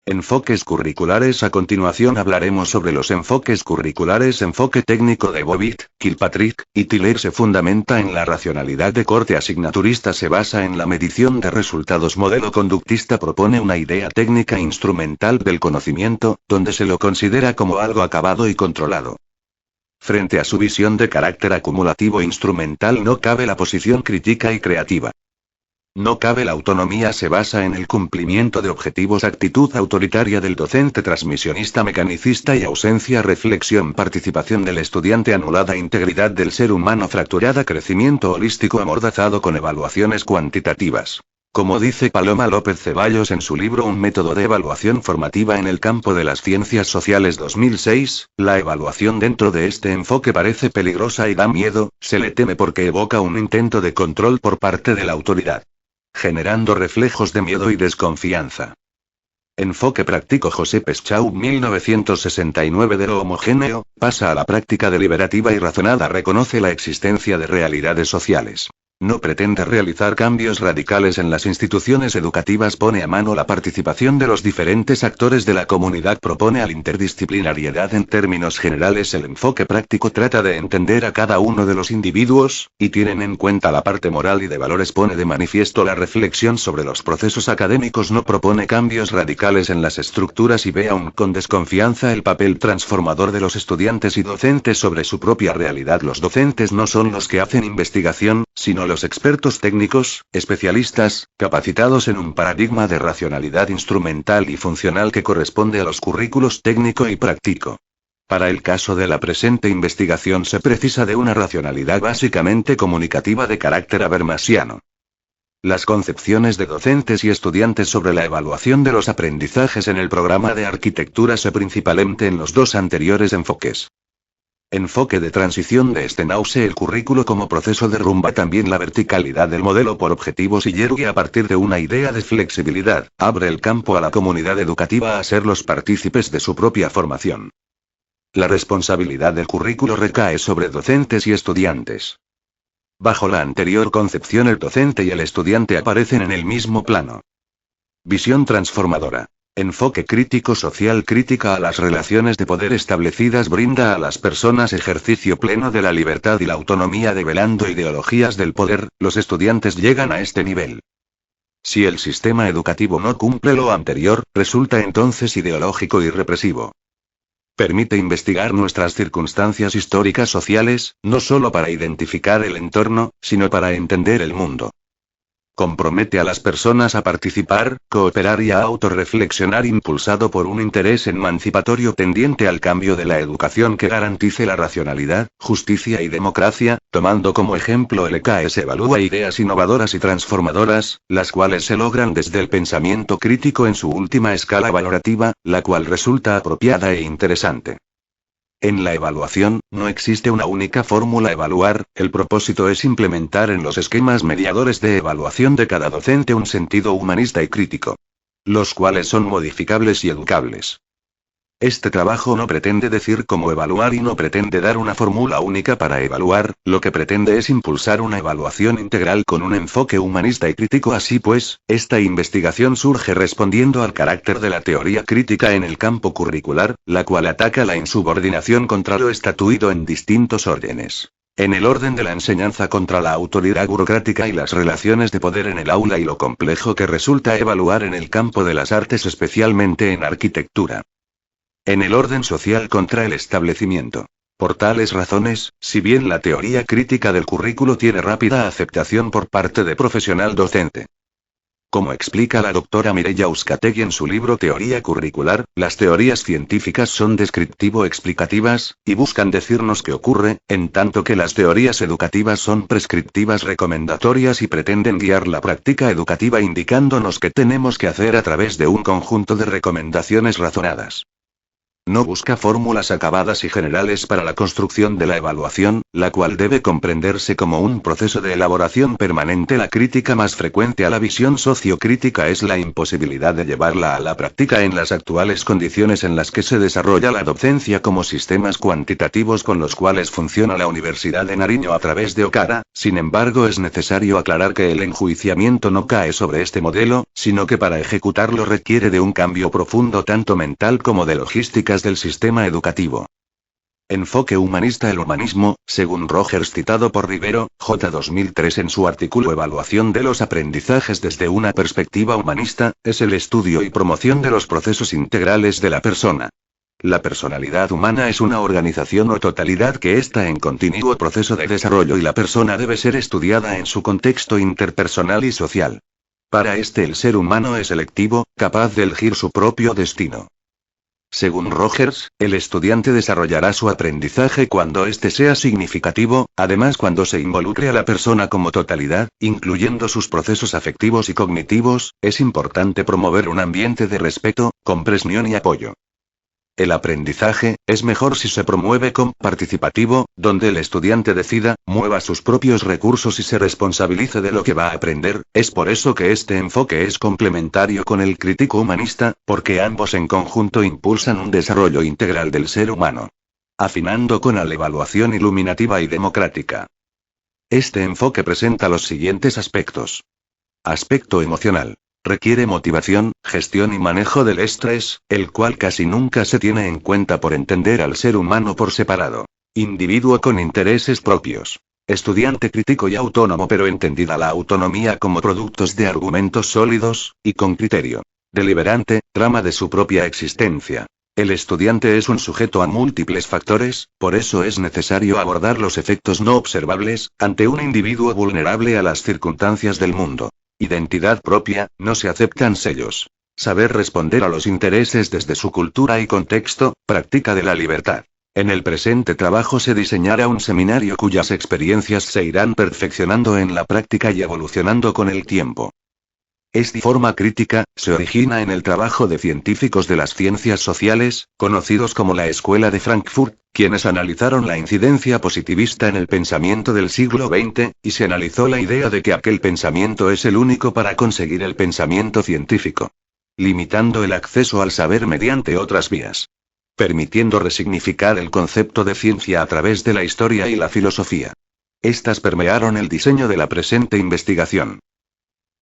Enfoques curriculares. A continuación hablaremos sobre los enfoques curriculares. Enfoque técnico de Bobbitt, Kilpatrick y Tiller se fundamenta en la racionalidad de corte asignaturista. Se basa en la medición de resultados. Modelo conductista propone una idea técnica instrumental del conocimiento, donde se lo considera como algo acabado y controlado. Frente a su visión de carácter acumulativo instrumental no cabe la posición crítica y creativa. No cabe la autonomía. Se basa en el cumplimiento de objetivos. Actitud autoritaria del docente transmisionista mecanicista y ausencia. Reflexión. Participación del estudiante anulada. Integridad del ser humano fracturada. Crecimiento holístico amordazado con evaluaciones cuantitativas. Como dice Paloma López Ceballos en su libro Un método de evaluación formativa en el campo de las ciencias sociales 2006, la evaluación dentro de este enfoque parece peligrosa y da miedo. Se le teme porque evoca un intento de control por parte de la autoridad, generando reflejos de miedo y desconfianza. Enfoque práctico. José Peschau 1969. De lo homogéneo, pasa a la práctica deliberativa y razonada. Reconoce la existencia de realidades sociales. No pretende realizar cambios radicales en las instituciones educativas. Pone a mano la participación de los diferentes actores de la comunidad. Propone a la interdisciplinariedad. En términos generales, el enfoque práctico trata de entender a cada uno de los individuos, y tienen en cuenta la parte moral y de valores. Pone de manifiesto la reflexión sobre los procesos académicos. No propone cambios radicales en las estructuras y ve aún con desconfianza el papel transformador de los estudiantes y docentes sobre su propia realidad. Los docentes no son los que hacen investigación, sino los expertos técnicos, especialistas, capacitados en un paradigma de racionalidad instrumental y funcional que corresponde a los currículos técnico y práctico. Para el caso de la presente investigación se precisa de una racionalidad básicamente comunicativa de carácter habermasiano. Las concepciones de docentes y estudiantes sobre la evaluación de los aprendizajes en el programa de arquitectura se principalmente en los dos anteriores enfoques. Enfoque de transición de Stenause. El currículo como proceso derrumba también la verticalidad del modelo por objetivos y yergue a partir de una idea de flexibilidad. Abre el campo a la comunidad educativa a ser los partícipes de su propia formación. La responsabilidad del currículo recae sobre docentes y estudiantes. Bajo la anterior concepción, el docente y el estudiante aparecen en el mismo plano. Visión transformadora. Enfoque crítico social. Crítica a las relaciones de poder establecidas. Brinda a las personas ejercicio pleno de la libertad y la autonomía develando ideologías del poder. Los estudiantes llegan a este nivel. Si el sistema educativo no cumple lo anterior, resulta entonces ideológico y represivo. Permite investigar nuestras circunstancias históricas sociales, no solo para identificar el entorno, sino para entender el mundo. Compromete a las personas a participar, cooperar y a autorreflexionar impulsado por un interés emancipatorio tendiente al cambio de la educación que garantice la racionalidad, justicia y democracia, tomando como ejemplo el ECAES. Evalúa ideas innovadoras y transformadoras, las cuales se logran desde el pensamiento crítico en su última escala valorativa, la cual resulta apropiada e interesante. En la evaluación, no existe una única fórmula evaluar, el propósito es implementar en los esquemas mediadores de evaluación de cada docente un sentido humanista y crítico, los cuales son modificables y educables. Este trabajo no pretende decir cómo evaluar y no pretende dar una fórmula única para evaluar, lo que pretende es impulsar una evaluación integral con un enfoque humanista y crítico. Así pues, esta investigación surge respondiendo al carácter de la teoría crítica en el campo curricular, la cual ataca la insubordinación contra lo estatuido en distintos órdenes. En el orden de la enseñanza contra la autoridad burocrática y las relaciones de poder en el aula y lo complejo que resulta evaluar en el campo de las artes, especialmente en arquitectura. En el orden social contra el establecimiento. Por tales razones, si bien la teoría crítica del currículo tiene rápida aceptación por parte de profesional docente. Como explica la doctora Mireia Uzcategui en su libro Teoría curricular, las teorías científicas son descriptivo-explicativas, y buscan decirnos qué ocurre, en tanto que las teorías educativas son prescriptivas recomendatorias y pretenden guiar la práctica educativa indicándonos qué tenemos que hacer a través de un conjunto de recomendaciones razonadas. No busca fórmulas acabadas y generales para la construcción de la evaluación, la cual debe comprenderse como un proceso de elaboración permanente. La crítica más frecuente a la visión sociocrítica es la imposibilidad de llevarla a la práctica en las actuales condiciones en las que se desarrolla la docencia como sistemas cuantitativos con los cuales funciona la Universidad de Nariño a través de Okara. Sin embargo, es necesario aclarar que el enjuiciamiento no cae sobre este modelo, sino que para ejecutarlo requiere de un cambio profundo tanto mental como de logística del sistema educativo. Enfoque humanista. El humanismo, según Rogers citado por Rivero, J. 2003 en su artículo Evaluación de los aprendizajes desde una perspectiva humanista, es el estudio y promoción de los procesos integrales de la persona. La personalidad humana es una organización o totalidad que está en continuo proceso de desarrollo y la persona debe ser estudiada en su contexto interpersonal y social. Para este el ser humano es selectivo, capaz de elegir su propio destino. Según Rogers, el estudiante desarrollará su aprendizaje cuando éste sea significativo, además cuando se involucre a la persona como totalidad, incluyendo sus procesos afectivos y cognitivos. Es importante promover un ambiente de respeto, comprensión y apoyo. El aprendizaje es mejor si se promueve como participativo, donde el estudiante decida, mueva sus propios recursos y se responsabilice de lo que va a aprender. Es por eso que este enfoque es complementario con el crítico humanista, porque ambos en conjunto impulsan un desarrollo integral del ser humano. Afinando con la evaluación iluminativa y democrática. Este enfoque presenta los siguientes aspectos. Aspecto emocional. Requiere motivación, gestión y manejo del estrés, el cual casi nunca se tiene en cuenta por entender al ser humano por separado. Individuo con intereses propios. Estudiante crítico y autónomo, pero entendida la autonomía como productos de argumentos sólidos, y con criterio. Deliberante, trama de su propia existencia. El estudiante es un sujeto a múltiples factores, por eso es necesario abordar los efectos no observables, ante un individuo vulnerable a las circunstancias del mundo. Identidad propia, no se aceptan sellos. Saber responder a los intereses desde su cultura y contexto, práctica de la libertad. En el presente trabajo se diseñará un seminario cuyas experiencias se irán perfeccionando en la práctica y evolucionando con el tiempo. Esta forma crítica se origina en el trabajo de científicos de las ciencias sociales, conocidos como la Escuela de Frankfurt, quienes analizaron la incidencia positivista en el pensamiento del siglo XX, y se analizó la idea de que aquel pensamiento es el único para conseguir el pensamiento científico, limitando el acceso al saber mediante otras vías, permitiendo resignificar el concepto de ciencia a través de la historia y la filosofía. Estas permearon el diseño de la presente investigación.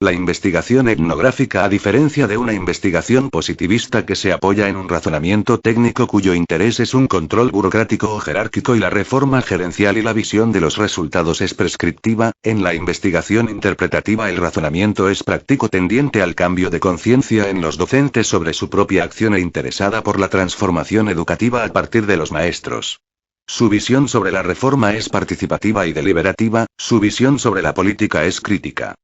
La investigación etnográfica, a diferencia de una investigación positivista que se apoya en un razonamiento técnico cuyo interés es un control burocrático o jerárquico y la reforma gerencial y la visión de los resultados es prescriptiva, en la investigación interpretativa el razonamiento es práctico tendiente al cambio de conciencia en los docentes sobre su propia acción e interesada por la transformación educativa a partir de los maestros. Su visión sobre la reforma es participativa y deliberativa, su visión sobre la política es crítica.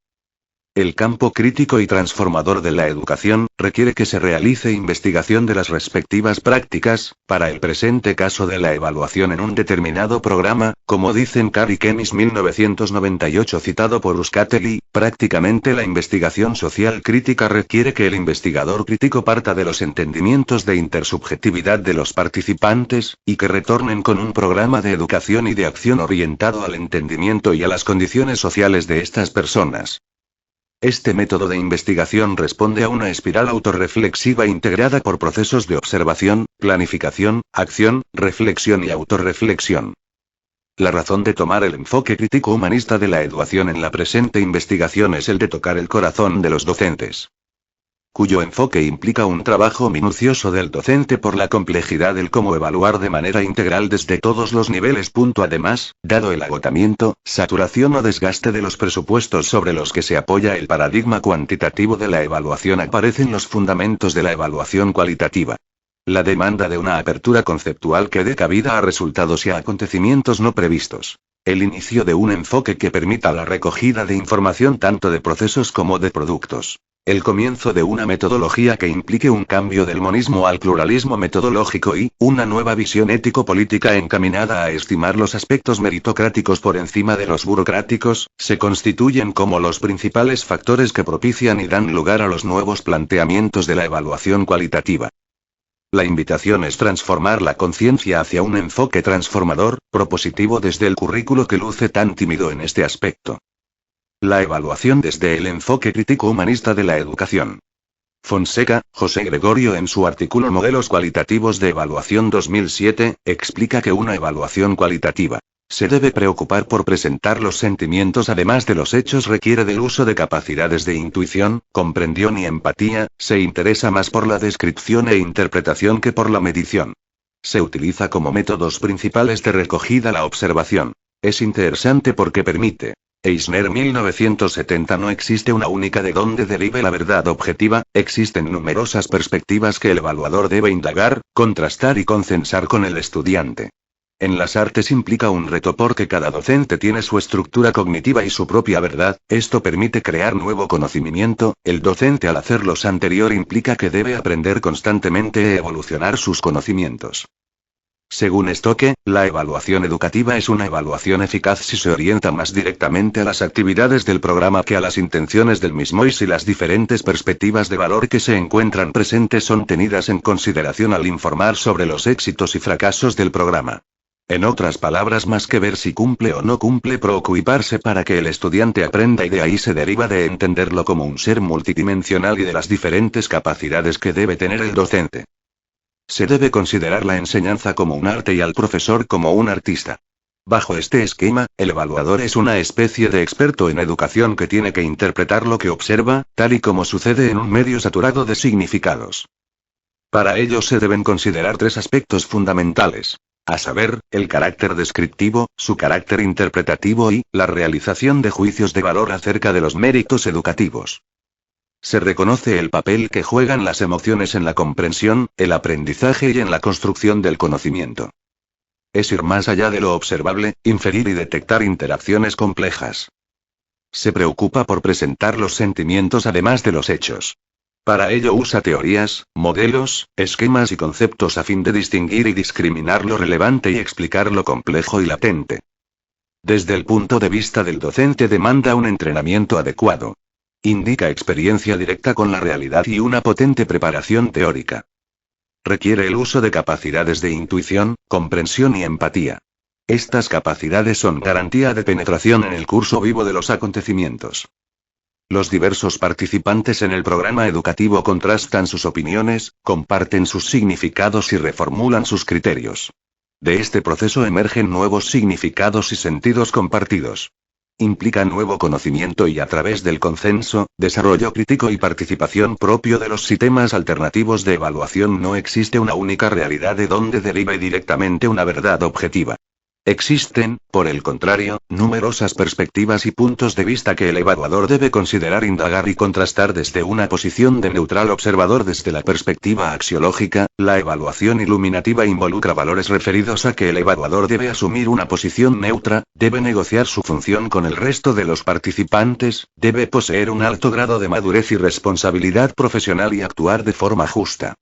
El campo crítico y transformador de la educación requiere que se realice investigación de las respectivas prácticas, para el presente caso de la evaluación en un determinado programa, como dicen Carr y Kemis 1998 citado por Euskateli, prácticamente la investigación social crítica requiere que el investigador crítico parta de los entendimientos de intersubjetividad de los participantes, y que retornen con un programa de educación y de acción orientado al entendimiento y a las condiciones sociales de estas personas. Este método de investigación responde a una espiral autorreflexiva integrada por procesos de observación, planificación, acción, reflexión y autorreflexión. La razón de tomar el enfoque crítico humanista de la educación en la presente investigación es el de tocar el corazón de los docentes, cuyo enfoque implica un trabajo minucioso del docente por la complejidad del cómo evaluar de manera integral desde todos los niveles. Además, dado el agotamiento, saturación o desgaste de los presupuestos sobre los que se apoya el paradigma cuantitativo de la evaluación, aparecen los fundamentos de la evaluación cualitativa. La demanda de una apertura conceptual que dé cabida a resultados y a acontecimientos no previstos. El inicio de un enfoque que permita la recogida de información tanto de procesos como de productos. El comienzo de una metodología que implique un cambio del monismo al pluralismo metodológico y, una nueva visión ético-política encaminada a estimar los aspectos meritocráticos por encima de los burocráticos, se constituyen como los principales factores que propician y dan lugar a los nuevos planteamientos de la evaluación cualitativa. La invitación es transformar la conciencia hacia un enfoque transformador, propositivo desde el currículo que luce tan tímido en este aspecto. La evaluación desde el enfoque crítico humanista de la educación. Fonseca, José Gregorio en su artículo Modelos cualitativos de evaluación 2007, explica que una evaluación cualitativa se debe preocupar por presentar los sentimientos además de los hechos, requiere del uso de capacidades de intuición, comprensión y empatía, se interesa más por la descripción e interpretación que por la medición. Se utiliza como métodos principales de recogida la observación. Es interesante porque permite. Eisner 1970. No existe una única de donde derive la verdad objetiva, existen numerosas perspectivas que el evaluador debe indagar, contrastar y consensar con el estudiante. En las artes implica un reto porque cada docente tiene su estructura cognitiva y su propia verdad, esto permite crear nuevo conocimiento, el docente al hacer lo anterior implica que debe aprender constantemente e evolucionar sus conocimientos. Según Stoke, la evaluación educativa es una evaluación eficaz si se orienta más directamente a las actividades del programa que a las intenciones del mismo y si las diferentes perspectivas de valor que se encuentran presentes son tenidas en consideración al informar sobre los éxitos y fracasos del programa. En otras palabras, más que ver si cumple o no cumple, preocuparse para que el estudiante aprenda, y de ahí se deriva de entenderlo como un ser multidimensional y de las diferentes capacidades que debe tener el docente. Se debe considerar la enseñanza como un arte y al profesor como un artista. Bajo este esquema, el evaluador es una especie de experto en educación que tiene que interpretar lo que observa, tal y como sucede en un medio saturado de significados. Para ello se deben considerar tres aspectos fundamentales. A saber, el carácter descriptivo, su carácter interpretativo y, la realización de juicios de valor acerca de los méritos educativos. Se reconoce el papel que juegan las emociones en la comprensión, el aprendizaje y en la construcción del conocimiento. Es ir más allá de lo observable, inferir y detectar interacciones complejas. Se preocupa por presentar los sentimientos además de los hechos. Para ello usa teorías, modelos, esquemas y conceptos a fin de distinguir y discriminar lo relevante y explicar lo complejo y latente. Desde el punto de vista del docente demanda un entrenamiento adecuado. Indica experiencia directa con la realidad y una potente preparación teórica. Requiere el uso de capacidades de intuición, comprensión y empatía. Estas capacidades son garantía de penetración en el curso vivo de los acontecimientos. Los diversos participantes en el programa educativo contrastan sus opiniones, comparten sus significados y reformulan sus criterios. De este proceso emergen nuevos significados y sentidos compartidos. Implica nuevo conocimiento y a través del consenso, desarrollo crítico y participación propio de los sistemas alternativos de evaluación no existe una única realidad de donde derive directamente una verdad objetiva. Existen, por el contrario, numerosas perspectivas y puntos de vista que el evaluador debe considerar, indagar y contrastar desde una posición de neutral observador. Desde la perspectiva axiológica, la evaluación iluminativa involucra valores referidos a que el evaluador debe asumir una posición neutra, debe negociar su función con el resto de los participantes, debe poseer un alto grado de madurez y responsabilidad profesional y actuar de forma justa.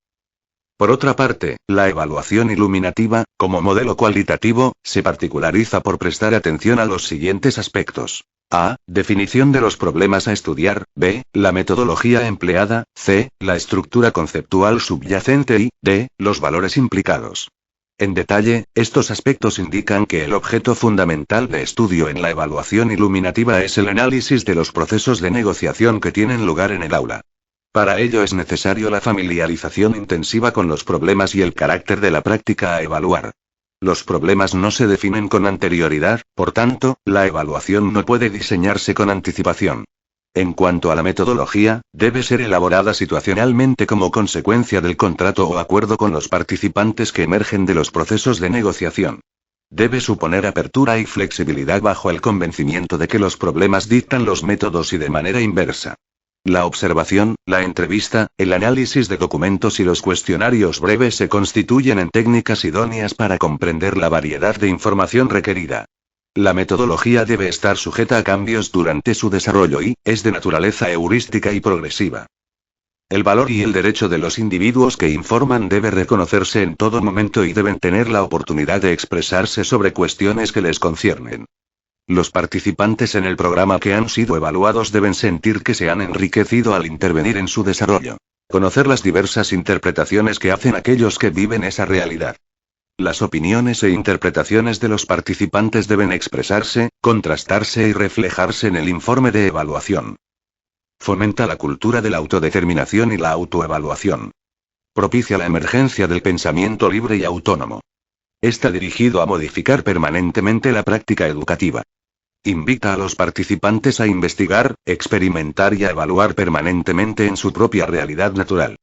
Por otra parte, la evaluación iluminativa, como modelo cualitativo, se particulariza por prestar atención a los siguientes aspectos. A. Definición de los problemas a estudiar. B. La metodología empleada. C. La estructura conceptual subyacente y D. Los valores implicados. En detalle, estos aspectos indican que el objeto fundamental de estudio en la evaluación iluminativa es el análisis de los procesos de negociación que tienen lugar en el aula. Para ello es necesario la familiarización intensiva con los problemas y el carácter de la práctica a evaluar. Los problemas no se definen con anterioridad, por tanto, la evaluación no puede diseñarse con anticipación. En cuanto a la metodología, debe ser elaborada situacionalmente como consecuencia del contrato o acuerdo con los participantes que emergen de los procesos de negociación. Debe suponer apertura y flexibilidad bajo el convencimiento de que los problemas dictan los métodos y de manera inversa. La observación, la entrevista, el análisis de documentos y los cuestionarios breves se constituyen en técnicas idóneas para comprender la variedad de información requerida. La metodología debe estar sujeta a cambios durante su desarrollo y, es de naturaleza heurística y progresiva. El valor y el derecho de los individuos que informan debe reconocerse en todo momento y deben tener la oportunidad de expresarse sobre cuestiones que les conciernen. Los participantes en el programa que han sido evaluados deben sentir que se han enriquecido al intervenir en su desarrollo. Conocer las diversas interpretaciones que hacen aquellos que viven esa realidad. Las opiniones e interpretaciones de los participantes deben expresarse, contrastarse y reflejarse en el informe de evaluación. Fomenta la cultura de la autodeterminación y la autoevaluación. Propicia la emergencia del pensamiento libre y autónomo. Está dirigido a modificar permanentemente la práctica educativa. Invita a los participantes a investigar, experimentar y a evaluar permanentemente en su propia realidad natural.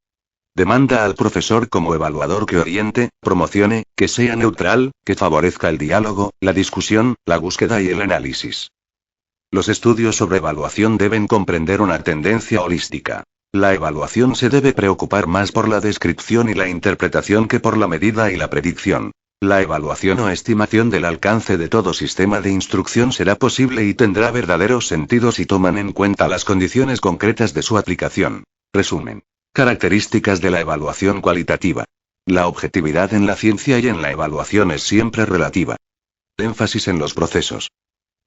Demanda al profesor como evaluador que oriente, promocione, que sea neutral, que favorezca el diálogo, la discusión, la búsqueda y el análisis. Los estudios sobre evaluación deben comprender una tendencia holística. La evaluación se debe preocupar más por la descripción y la interpretación que por la medida y la predicción. La evaluación o estimación del alcance de todo sistema de instrucción será posible y tendrá verdadero sentido si toman en cuenta las condiciones concretas de su aplicación. Resumen. Características de la evaluación cualitativa. La objetividad en la ciencia y en la evaluación es siempre relativa. Énfasis en los procesos.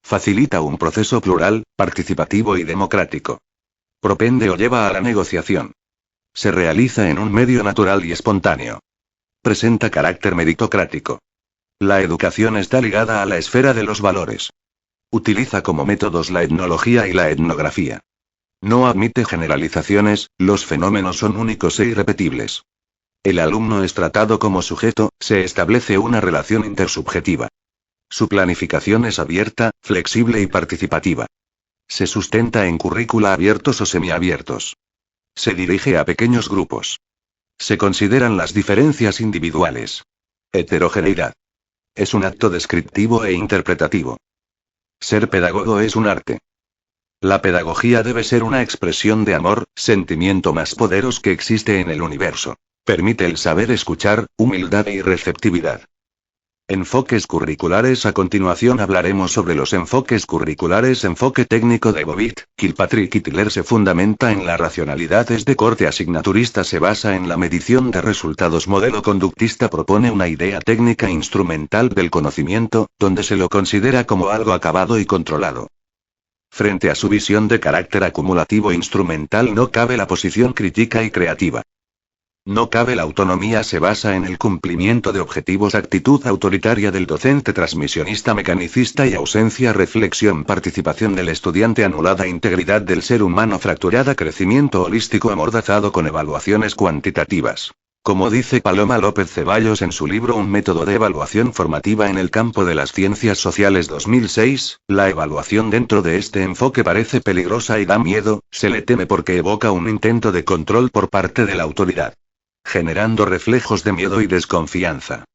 Facilita un proceso plural, participativo y democrático. Propende o lleva a la negociación. Se realiza en un medio natural y espontáneo. Presenta carácter meritocrático. La educación está ligada a la esfera de los valores. Utiliza como métodos la etnología y la etnografía. No admite generalizaciones, los fenómenos son únicos e irrepetibles. El alumno es tratado como sujeto, se establece una relación intersubjetiva. Su planificación es abierta, flexible y participativa. Se sustenta en currícula abiertos o semiabiertos. Se dirige a pequeños grupos. Se consideran las diferencias individuales. Heterogeneidad. Es un acto descriptivo e interpretativo. Ser pedagogo es un arte. La pedagogía debe ser una expresión de amor, sentimiento más poderoso que existe en el universo. Permite el saber escuchar, humildad y receptividad. Enfoques curriculares. A continuación hablaremos sobre los enfoques curriculares. Enfoque técnico de Bobbitt, Kilpatrick y Tiller se fundamenta en la racionalidad. Es de corte asignaturista. Se basa en la medición de resultados. Modelo conductista propone una idea técnica instrumental del conocimiento, donde se lo considera como algo acabado y controlado. Frente a su visión de carácter acumulativo instrumental no cabe la posición crítica y creativa. No cabe la autonomía. Se basa en el cumplimiento de objetivos. Actitud autoritaria del docente transmisionista mecanicista y ausencia. Reflexión. Participación del estudiante anulada. Integridad del ser humano fracturada. Crecimiento holístico amordazado con evaluaciones cuantitativas. Como dice Paloma López Ceballos en su libro Un método de evaluación formativa en el campo de las ciencias sociales 2006, la evaluación dentro de este enfoque parece peligrosa y da miedo, se le teme porque evoca un intento de control por parte de la autoridad, generando reflejos de miedo y desconfianza.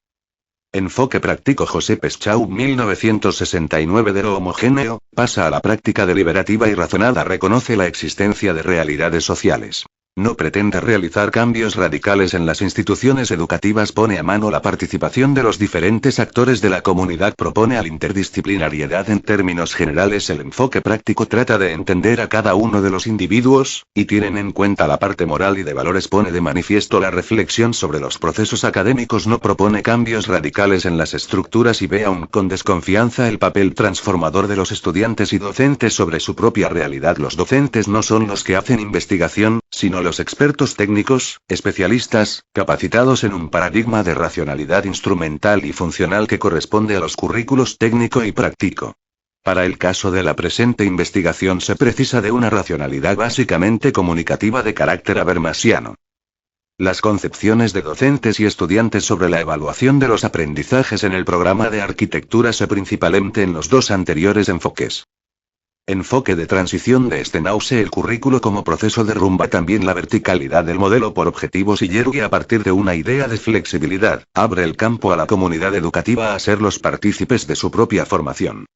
Enfoque práctico. José Peschau 1969. De lo homogéneo, pasa a la práctica deliberativa y razonada. Reconoce la existencia de realidades sociales. No pretende realizar cambios radicales en las instituciones educativas. Pone a mano la participación de los diferentes actores de la comunidad. Propone a la interdisciplinariedad. En términos generales, el enfoque práctico trata de entender a cada uno de los individuos, y tienen en cuenta la parte moral y de valores. Pone de manifiesto la reflexión sobre los procesos académicos. No propone cambios radicales en las estructuras y ve aún con desconfianza el papel transformador de los estudiantes y docentes sobre su propia realidad. Los docentes no son los que hacen investigación, sino los expertos técnicos, especialistas, capacitados en un paradigma de racionalidad instrumental y funcional que corresponde a los currículos técnico y práctico. Para el caso de la presente investigación se precisa de una racionalidad básicamente comunicativa de carácter habermasiano. Las concepciones de docentes y estudiantes sobre la evaluación de los aprendizajes en el programa de arquitectura se principalmente en los dos anteriores enfoques. Enfoque de transición de Stenause. El currículo como proceso derrumba también la verticalidad del modelo por objetivos y yergue a partir de una idea de flexibilidad, abre el campo a la comunidad educativa a ser los partícipes de su propia formación.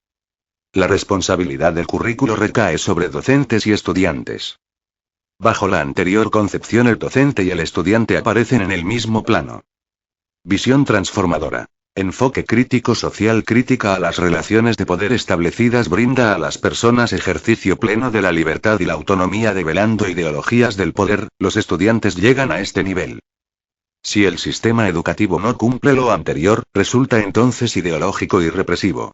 La responsabilidad del currículo recae sobre docentes y estudiantes. Bajo la anterior concepción, el docente y el estudiante aparecen en el mismo plano. Visión transformadora. Enfoque crítico social. Crítica a las relaciones de poder establecidas. Brinda a las personas ejercicio pleno de la libertad y la autonomía. Develando ideologías del poder, los estudiantes llegan a este nivel. Si el sistema educativo no cumple lo anterior, resulta entonces ideológico y represivo.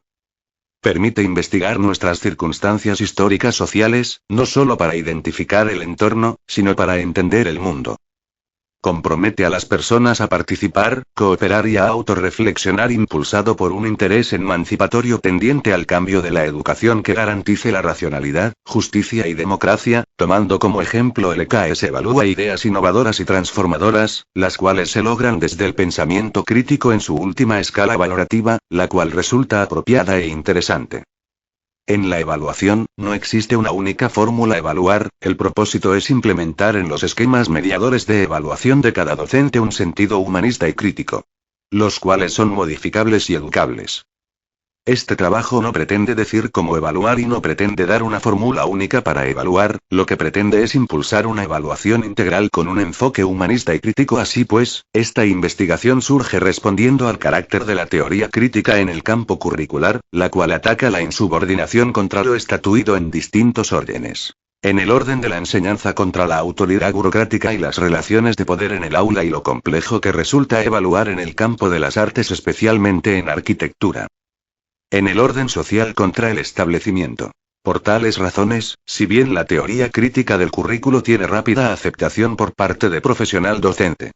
Permite investigar nuestras circunstancias históricas sociales, no solo para identificar el entorno, sino para entender el mundo. Compromete a las personas a participar, cooperar y a autorreflexionar impulsado por un interés emancipatorio tendiente al cambio de la educación que garantice la racionalidad, justicia y democracia, tomando como ejemplo el ECAES evalúa ideas innovadoras y transformadoras, las cuales se logran desde el pensamiento crítico en su última escala valorativa, la cual resulta apropiada e interesante. En la evaluación, no existe una única fórmula a evaluar, el propósito es implementar en los esquemas mediadores de evaluación de cada docente un sentido humanista y crítico, los cuales son modificables y educables. Este trabajo no pretende decir cómo evaluar y no pretende dar una fórmula única para evaluar, lo que pretende es impulsar una evaluación integral con un enfoque humanista y crítico. Así pues, esta investigación surge respondiendo al carácter de la teoría crítica en el campo curricular, la cual ataca la insubordinación contra lo estatuido en distintos órdenes. En el orden de la enseñanza contra la autoridad burocrática y las relaciones de poder en el aula y lo complejo que resulta evaluar en el campo de las artes, especialmente en arquitectura. En el orden social contra el establecimiento. Por tales razones, si bien la teoría crítica del currículo tiene rápida aceptación por parte de profesional docente.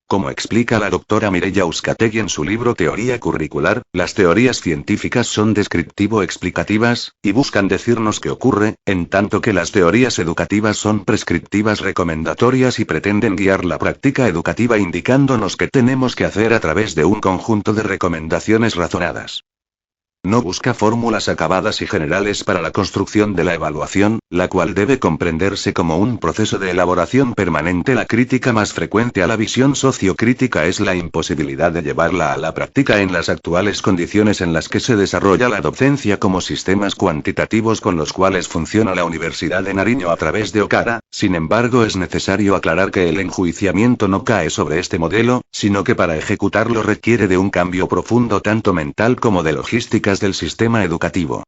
Como explica la doctora Mireia Uzcategui en su libro Teoría curricular, las teorías científicas son descriptivo-explicativas, y buscan decirnos qué ocurre, en tanto que las teorías educativas son prescriptivas recomendatorias y pretenden guiar la práctica educativa indicándonos qué tenemos que hacer a través de un conjunto de recomendaciones razonadas. No busca fórmulas acabadas y generales para la construcción de la evaluación, la cual debe comprenderse como un proceso de elaboración permanente. La crítica más frecuente a la visión sociocrítica es la imposibilidad de llevarla a la práctica en las actuales condiciones en las que se desarrolla la docencia como sistemas cuantitativos con los cuales funciona la Universidad de Nariño a través de Okara. Sin embargo, es necesario aclarar que el enjuiciamiento no cae sobre este modelo, sino que para ejecutarlo requiere de un cambio profundo tanto mental como de logística del sistema educativo.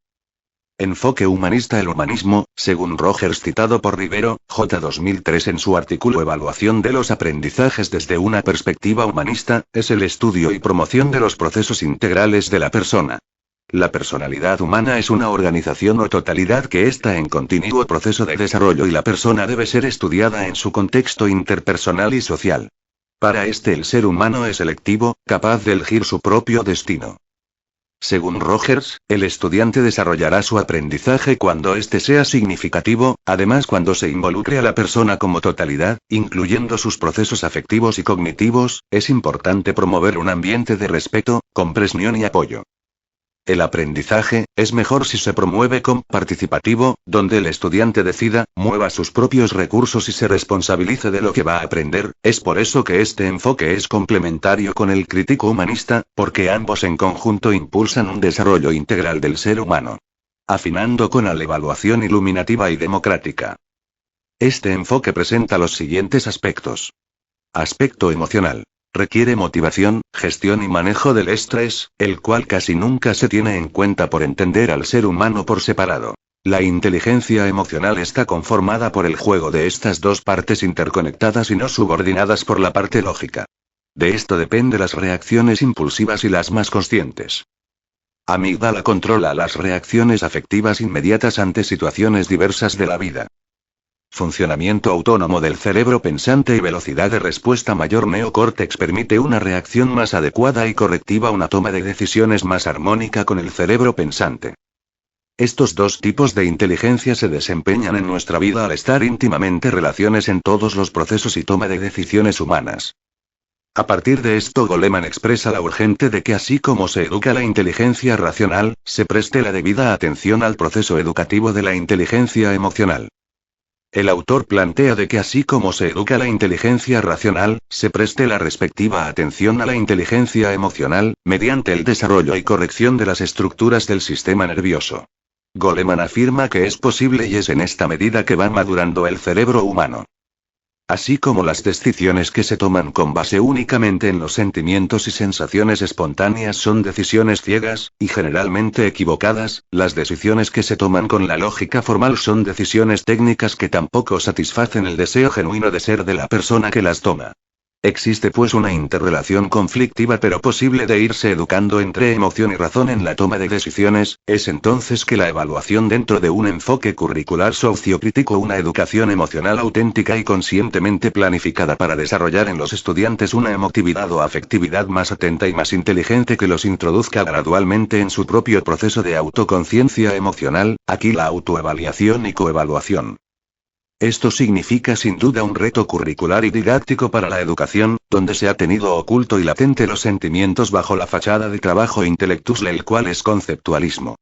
Enfoque humanista. El humanismo, según Rogers citado por Rivero, J. 2003 en su artículo Evaluación de los aprendizajes desde una perspectiva humanista, es el estudio y promoción de los procesos integrales de la persona. La personalidad humana es una organización o totalidad que está en continuo proceso de desarrollo y la persona debe ser estudiada en su contexto interpersonal y social. Para este el ser humano es selectivo, capaz de elegir su propio destino. Según Rogers, el estudiante desarrollará su aprendizaje cuando éste sea significativo, además cuando se involucre a la persona como totalidad, incluyendo sus procesos afectivos y cognitivos. Es importante promover un ambiente de respeto, comprensión y apoyo. El aprendizaje es mejor si se promueve como participativo, donde el estudiante decida, mueva sus propios recursos y se responsabilice de lo que va a aprender. Es por eso que este enfoque es complementario con el crítico humanista, porque ambos en conjunto impulsan un desarrollo integral del ser humano. Afinando con la evaluación iluminativa y democrática. Este enfoque presenta los siguientes aspectos. Aspecto emocional. Requiere motivación, gestión y manejo del estrés, el cual casi nunca se tiene en cuenta por entender al ser humano por separado. La inteligencia emocional está conformada por el juego de estas dos partes interconectadas y no subordinadas por la parte lógica. De esto depende las reacciones impulsivas y las más conscientes. Amígdala controla las reacciones afectivas inmediatas ante situaciones diversas de la vida. Funcionamiento autónomo del cerebro pensante y velocidad de respuesta mayor. Neocórtex permite una reacción más adecuada y correctiva, una toma de decisiones más armónica con el cerebro pensante. Estos dos tipos de inteligencia se desempeñan en nuestra vida al estar íntimamente relacionados en todos los procesos y toma de decisiones humanas. A partir de esto, Goleman expresa la urgente de que así como se educa la inteligencia racional, se preste la debida atención al proceso educativo de la inteligencia emocional. El autor plantea de que así como se educa la inteligencia racional, se preste la respectiva atención a la inteligencia emocional, mediante el desarrollo y corrección de las estructuras del sistema nervioso. Goleman afirma que es posible y es en esta medida que va madurando el cerebro humano. Así como las decisiones que se toman con base únicamente en los sentimientos y sensaciones espontáneas son decisiones ciegas, y generalmente equivocadas, las decisiones que se toman con la lógica formal son decisiones técnicas que tampoco satisfacen el deseo genuino de ser de la persona que las toma. Existe pues una interrelación conflictiva pero posible de irse educando entre emoción y razón en la toma de decisiones. Es entonces que la evaluación dentro de un enfoque curricular sociocrítico, una educación emocional auténtica y conscientemente planificada para desarrollar en los estudiantes una emotividad o afectividad más atenta y más inteligente que los introduzca gradualmente en su propio proceso de autoconciencia emocional, aquí la autoevaluación y coevaluación. Esto significa sin duda un reto curricular y didáctico para la educación, donde se ha tenido oculto y latente los sentimientos bajo la fachada de trabajo intelectual, el cual es conceptualismo.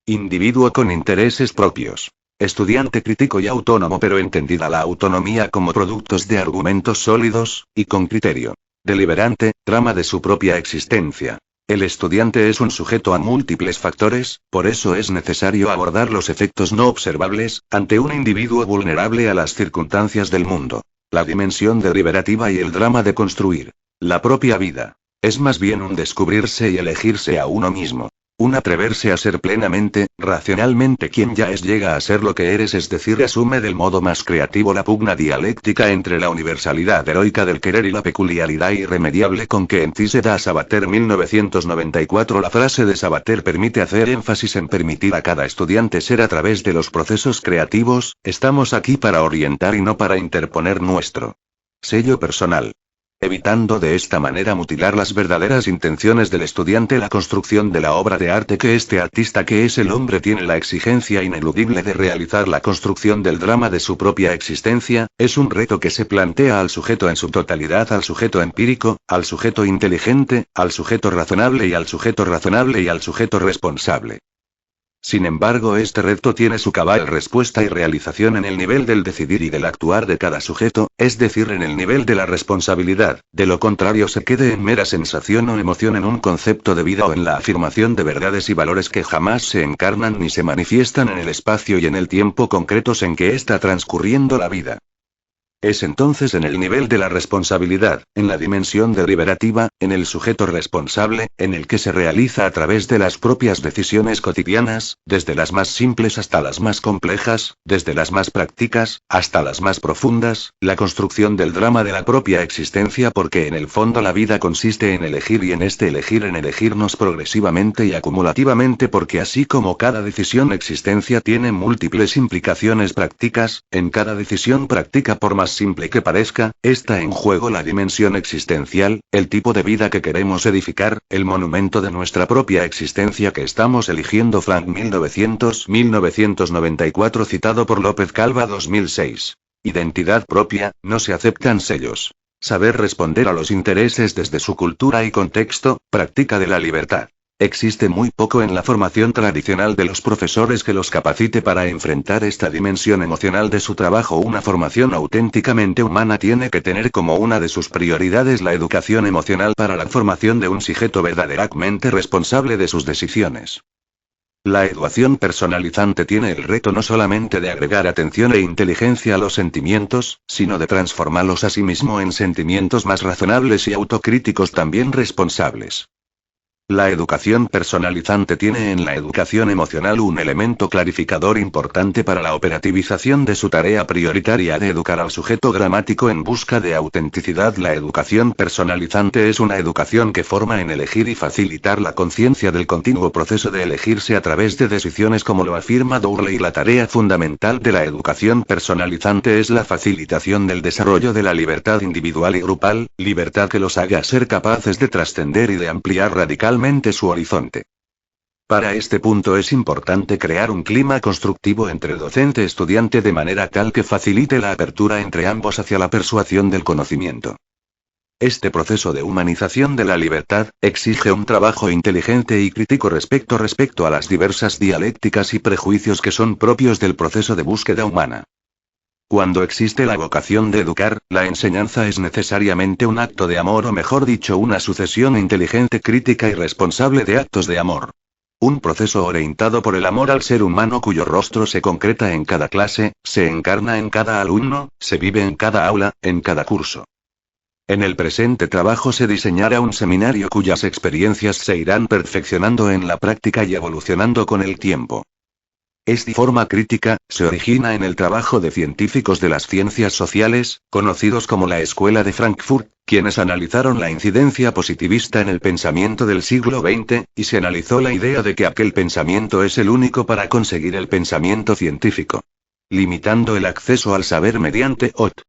Individuo con intereses propios. Estudiante crítico y autónomo, pero entendida la autonomía como productos de argumentos sólidos, y con criterio. Deliberante, trama de su propia existencia. El estudiante es un sujeto a múltiples factores, por eso es necesario abordar los efectos no observables, ante un individuo vulnerable a las circunstancias del mundo. La dimensión deliberativa y el drama de construir la propia vida. Es más bien un descubrirse y elegirse a uno mismo. Un atreverse a ser plenamente, racionalmente quien ya es, llega a ser lo que eres, es decir, asume del modo más creativo la pugna dialéctica entre la universalidad heroica del querer y la peculiaridad irremediable con que en ti se da. Sabater 1994. La frase de Sabater permite hacer énfasis en permitir a cada estudiante ser a través de los procesos creativos. Estamos aquí para orientar y no para interponer nuestro sello personal, evitando de esta manera mutilar las verdaderas intenciones del estudiante. La construcción de la obra de arte que este artista que es el hombre tiene la exigencia ineludible de realizar. La construcción del drama de su propia existencia, es un reto que se plantea al sujeto en su totalidad, al sujeto empírico, al sujeto inteligente, al sujeto razonable y al sujeto responsable. Sin embargo, este reto tiene su cabal respuesta y realización en el nivel del decidir y del actuar de cada sujeto, es decir, en el nivel de la responsabilidad. De lo contrario se quede en mera sensación o emoción, en un concepto de vida o en la afirmación de verdades y valores que jamás se encarnan ni se manifiestan en el espacio y en el tiempo concretos en que está transcurriendo la vida. Es entonces en el nivel de la responsabilidad, en la dimensión deliberativa, en el sujeto responsable, en el que se realiza a través de las propias decisiones cotidianas, desde las más simples hasta las más complejas, desde las más prácticas hasta las más profundas, la construcción del drama de la propia existencia, porque en el fondo la vida consiste en elegir, y en este elegir en elegirnos progresivamente y acumulativamente, porque así como cada decisión existencia tiene múltiples implicaciones prácticas, en cada decisión práctica, por más simple que parezca, está en juego la dimensión existencial, el tipo de vida que queremos edificar, el monumento de nuestra propia existencia que estamos eligiendo. Frank 1994, citado por López Calva 2006. Identidad propia, no se aceptan sellos. Saber responder a los intereses desde su cultura y contexto, práctica de la libertad. Existe muy poco en la formación tradicional de los profesores que los capacite para enfrentar esta dimensión emocional de su trabajo. Una formación auténticamente humana tiene que tener como una de sus prioridades la educación emocional para la formación de un sujeto verdaderamente responsable de sus decisiones. La educación personalizante tiene el reto no solamente de agregar atención e inteligencia a los sentimientos, sino de transformarlos asimismo en sentimientos más razonables y autocríticos, también responsables. La educación personalizante tiene en la educación emocional un elemento clarificador importante para la operativización de su tarea prioritaria de educar al sujeto gramático en busca de autenticidad. La educación personalizante es una educación que forma en elegir y facilitar la conciencia del continuo proceso de elegirse a través de decisiones, como lo afirma Dourley. La tarea fundamental de la educación personalizante es la facilitación del desarrollo de la libertad individual y grupal, libertad que los haga ser capaces de trascender y de ampliar radicalmente su horizonte. Para este punto es importante crear un clima constructivo entre docente y estudiante de manera tal que facilite la apertura entre ambos hacia la persuasión del conocimiento. Este proceso de humanización de la libertad exige un trabajo inteligente y crítico respecto a las diversas dialécticas y prejuicios que son propios del proceso de búsqueda humana. Cuando existe la vocación de educar, la enseñanza es necesariamente un acto de amor, o mejor dicho, una sucesión inteligente, crítica y responsable de actos de amor. Un proceso orientado por el amor al ser humano, cuyo rostro se concreta en cada clase, se encarna en cada alumno, se vive en cada aula, en cada curso. En el presente trabajo se diseñará un seminario cuyas experiencias se irán perfeccionando en la práctica y evolucionando con el tiempo. Esta forma crítica se origina en el trabajo de científicos de las ciencias sociales, conocidos como la Escuela de Frankfurt, quienes analizaron la incidencia positivista en el pensamiento del siglo XX, y se analizó la idea de que aquel pensamiento es el único para conseguir el pensamiento científico. Limitando el acceso al saber mediante OT.